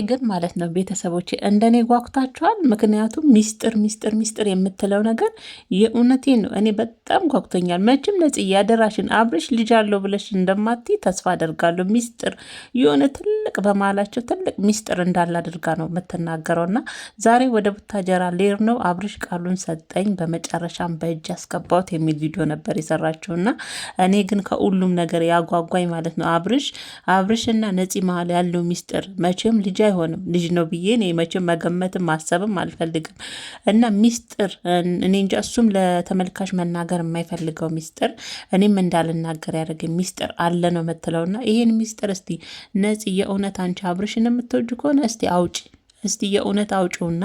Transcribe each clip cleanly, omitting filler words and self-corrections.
ግን ማለት ነው ቤተሰቦቼ እንደኔ ጓጉታችኋል። ምክንያቱም ሚስጥር የምትለው ነገር የእውነቴን ነው። እኔ በጣም ጓጉቶኛል። መቼም ነጽ ያደራሽን አብርሽ ልጅ አለው ብለሽ እንደማትይ ተስፋ አደርጋለሁ። ሚስጥር የሆነ ትልቅ በማላቸው ትልቅ ሚስጥር እንዳለ አድርጋ ነው የምትናገረው። እና ዛሬ ወደ ቡታጀራ ሌር ነው አብርሽ ቃሉን ሰጠኝ በመጨረሻም በእጅ አስገባሁት የሚል ቪዲዮ ነበር የሰራችው። እና እኔ ግን ከሁሉም ነገር ያጓጓኝ ማለት ነው አብርሽና ነፂ መሀል ያለው ሚስጥር መቼም ልጅ አይሆንም። ልጅ ነው ብዬ እኔ መቼም መገመትም ማሰብም አልፈልግም። እና ሚስጥር እኔ እንጃ እሱም ለተመልካች መናገር የማይፈልገው ሚስጥር እኔም እንዳልናገር ያደረገ ሚስጥር አለ ነው የምትለውና ይሄን ሚስጥር እስቲ ነፂ የእውነት አንቺ አብርሽን የምትወጁ ከሆነ እስቲ አውጪ እስቲ የእውነት አውጪውና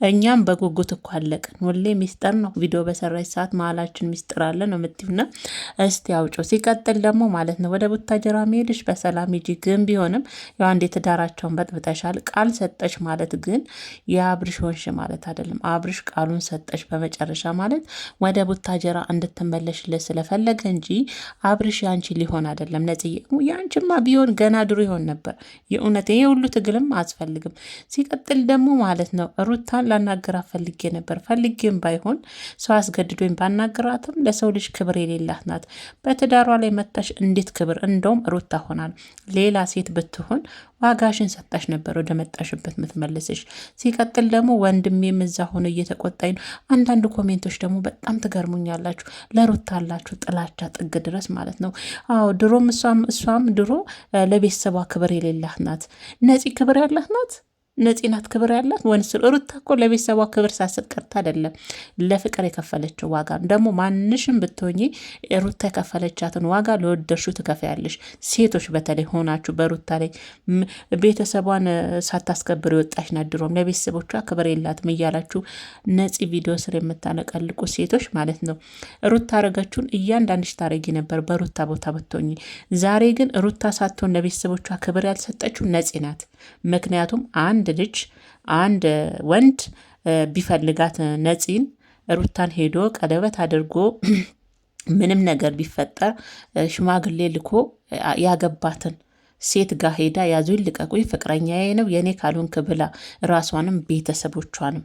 እኛም በጉጉት እኮ አለቅን። ሁሌ ሚስጥር ነው ቪዲዮ በሰራች ሰዓት መሀላችን ሚስጥር አለ ነው የምትዩና እስቲ አውጪው። ሲቀጥል ደግሞ ማለት ነው ወደ ቡታጀራ መሄድሽ በሰላም ሂጂ። ግን ቢሆንም ያው አንዴ ትዳራቸውን በጥብጠሻል። ቃል ሰጠሽ ማለት ግን የአብርሽ ሆንሽ ማለት አይደለም። አብርሽ ቃሉን ሰጠሽ በመጨረሻ ማለት ወደ ቡታጀራ እንድትመለሽለት ስለፈለገ እንጂ አብርሽ ያንቺ ሊሆን አይደለም። ነጽዬ ያንቺማ ቢሆን ገና ድሮ ይሆን ነበር። የእውነት ይሄ ሁሉ ትግልም አያስፈልግም። ሲቀጥል ደግሞ ማለት ነው ሩታን ላናገራት ፈልጌም ባይሆን ሰው አስገድዶኝ ባናገራትም ለሰው ልጅ ክብር የሌላት ናት። በትዳሯ ላይ መታሽ እንዴት ክብር እንደውም ሩታ ሆናል ሌላ ሴት ብትሆን ዋጋሽን ሰጣሽ ነበር ወደ መጣሽበት ምትመልስሽ። ሲቀጥል ደግሞ ወንድሜም እዛ ሆኖ እየተቆጣኝ ነው። አንዳንድ ኮሜንቶች ደግሞ በጣም ትገርሙኛላችሁ። ለሩታ አላችሁ ጥላቻ ጥግ ድረስ ማለት ነው። አዎ ድሮም እሷም ድሮ ለቤተሰቧ ክብር የሌላት ናት። ነፂ ክብር ያላት ናት። ነፂ ናት ክብር ያላት ወንስ? ሩታ እኮ ለቤተሰቧ ክብር ሳስብ ቀርታ አይደለም ለፍቅር የከፈለችው ዋጋ ደግሞ ማንሽም ብትሆኚ ሩታ የከፈለቻትን ዋጋ ለወደድሽው ትከፍያለሽ። ሴቶች በተለይ ሆናችሁ በሩታ ላይ ቤተሰቧን ሳታስከብር የወጣች ናት። ድሮም ለቤተሰቦቿ ክብር የላትም እያላችሁ ነፂ ቪዲዮ ስር የምታነቀልቁ ሴቶች ማለት ነው። ሩታ አረገችውን እያንዳንድሽ ታረጊ ነበር በሩታ ቦታ ብትሆኚ። ዛሬ ግን ሩታ ሳትሆን ለቤተሰቦቿ ክብር ያልሰጠችው ነፂ ናት። ምክንያቱም አንድ ልጅ አንድ ወንድ ቢፈልጋት ነፂን ሩታን ሄዶ ቀለበት አድርጎ ምንም ነገር ቢፈጠር ሽማግሌ ልኮ ያገባትን ሴት ጋር ሄዳ ያዙ ይልቀቁኝ ፍቅረኛዬ ነው የኔ ካልሆንክ ብላ ራሷንም ቤተሰቦቿንም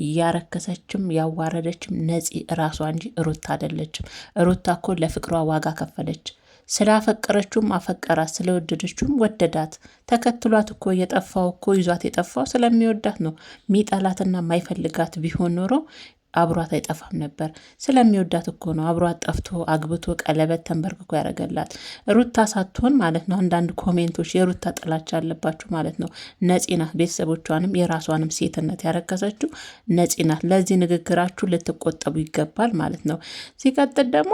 እያረከሰችም ያዋረደችም ነፂ ራሷ እንጂ ሩታ አይደለችም። ሩታ እኮ ለፍቅሯ ዋጋ ከፈለች። ስላፈቀረችውም አፈቀራት፣ ስለወደደችውም ወደዳት። ተከትሏት እኮ የጠፋው እኮ ይዟት የጠፋው ስለሚወዳት ነው። ሚጠላትና ማይፈልጋት ቢሆን ኖሮ አብሯት አይጠፋም ነበር። ስለሚወዳት እኮ ነው አብሯት ጠፍቶ አግብቶ ቀለበት ተንበርክኮ ያደረገላት። ሩታ ሳትሆን ማለት ነው። አንዳንድ ኮሜንቶች የሩታ ጥላቻ አለባችሁ ማለት ነው። ነፂ ናት ቤተሰቦቿንም የራሷንም ሴትነት ያረከሰችው ነፂ ናት። ለዚህ ንግግራችሁ ልትቆጠቡ ይገባል ማለት ነው። ሲቀጥል ደግሞ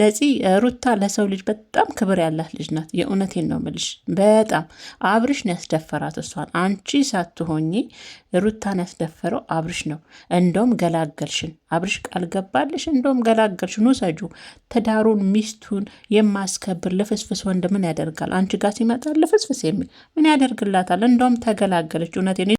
ነፂ ሩታ ለሰው ልጅ በጣም ክብር ያላት ልጅ ናት። የእውነቴን ነው ምልሽ። በጣም አብርሽ ነው ያስደፈራት እሷን። አንቺ ሳትሆኚ ሩታን ያስደፈረው አብርሽ ነው። እንደውም ገላገልሽን። አብርሽ ቃል ገባልሽ፣ እንደውም ገላገልሽን። ውሰጁ። ትዳሩን ሚስቱን የማስከብር ልፍስፍስ ወንድ ምን ያደርጋል? አንቺ ጋር ሲመጣ ልፍስፍስ የሚል ምን ያደርግላታል? እንደውም ተገላገለች። እውነቴን